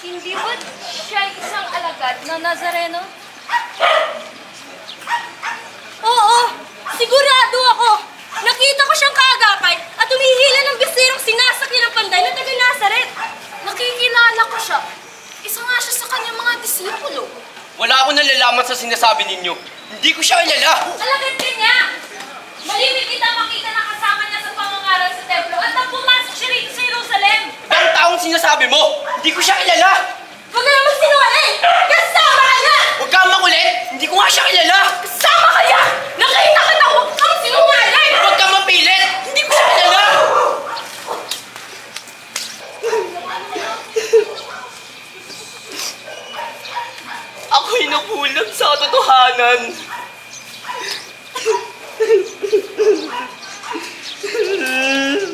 Hindi ba siya isang alagad na Nazareno? Oo, sigurado ako. Nakita ko siyang kaagapay at humihila ng bisirong sinasakyan ng panday na taga Nazaret. Nakikilala ko siya. Isa nga siya sa kanyang mga disipulo. Wala akong nalalaman sa sinasabi ninyo. Hindi ko siya kilala. Alagad ka niya! Malimit kita makita na kasama niya sa pangangaral sa templo at nang pumasok siya rito sa Jerusalem. Ibang taong sinasabi mo, hindi ko siya kilala. Huwag ka naman sinungaling! Kasama ka niya! Huwag kang makulit, hindi ko nga siya kilala. Kasama ka niya! Nakita ka na! Huwag kang sinungaling! Huwag kang mapilit, hindi ko siya kilala. Ako'y nabulag sa katotohanan.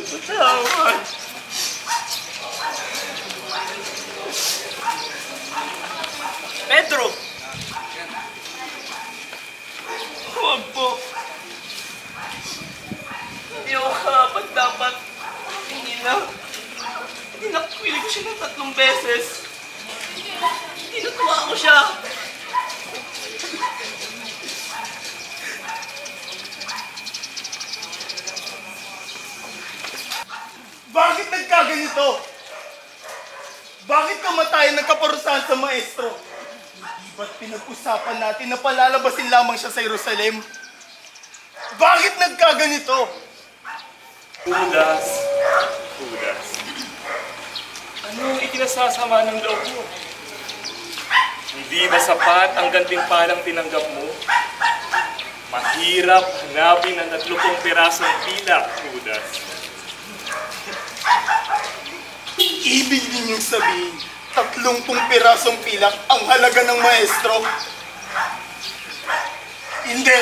Patawad. Pedro! Huwag po. Hindi ako karapat dapat. Hindi na kilig siya ng 3 beses. Tinutuwa ko siya. Bakit nagkaganito? Bakit kamatayan nagkaparusahan sa maestro? Di ba't pinag-usapan natin na palalabasin lamang siya sa Jerusalem? Bakit nagkaganito? Judas. Ano ikinasasama ng loob mo? Hindi ba sapat ang gantimpalang tinanggap mo? Mahirap hanapin ang 30 pirasong pilak, Judas. Ibig ninyong sabihin, 30 pirasong pilak ang halaga ng maestro? Hindi!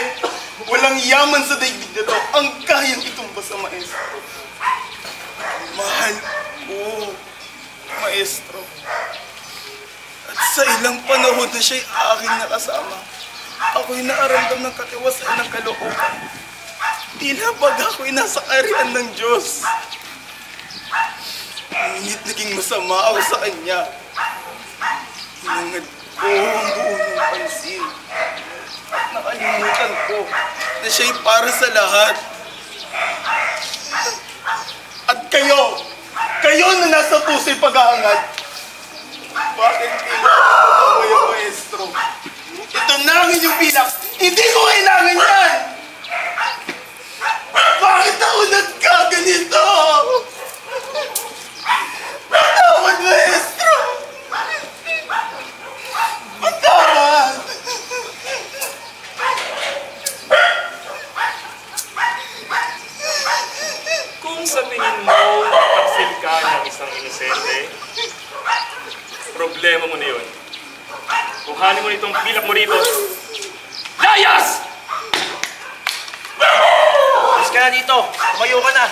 Walang yaman sa daigdig na to ang kayang itumba sa maestro. Mahal ko, maestro. At sa ilang panahon na siya'y aking nakasama, ako'y naaramdam ng katiwasan ng kalooban. Tila bag ako'y nasa kaharian ng Diyos. Ngunit naging masama ako sa kanya. Hinangad ko ang buo ng pansin. At nakalimutan ko na siya'y para sa lahat. At kayo na nasa puso'y pag-aangad. Bakit kailangan mo ba yung maestro? Ito na ang inyong pilak. Hindi ko kailangan yan! Bakit ako nagkaganito? Patawad, maestro! Patawad! Kung sa tingin mo taksil ka ng isang inosente, problema mo na yun. Kuhanin mo nitong pilak mo rito. Layas! Mas ka na dito. Tumayo ka na.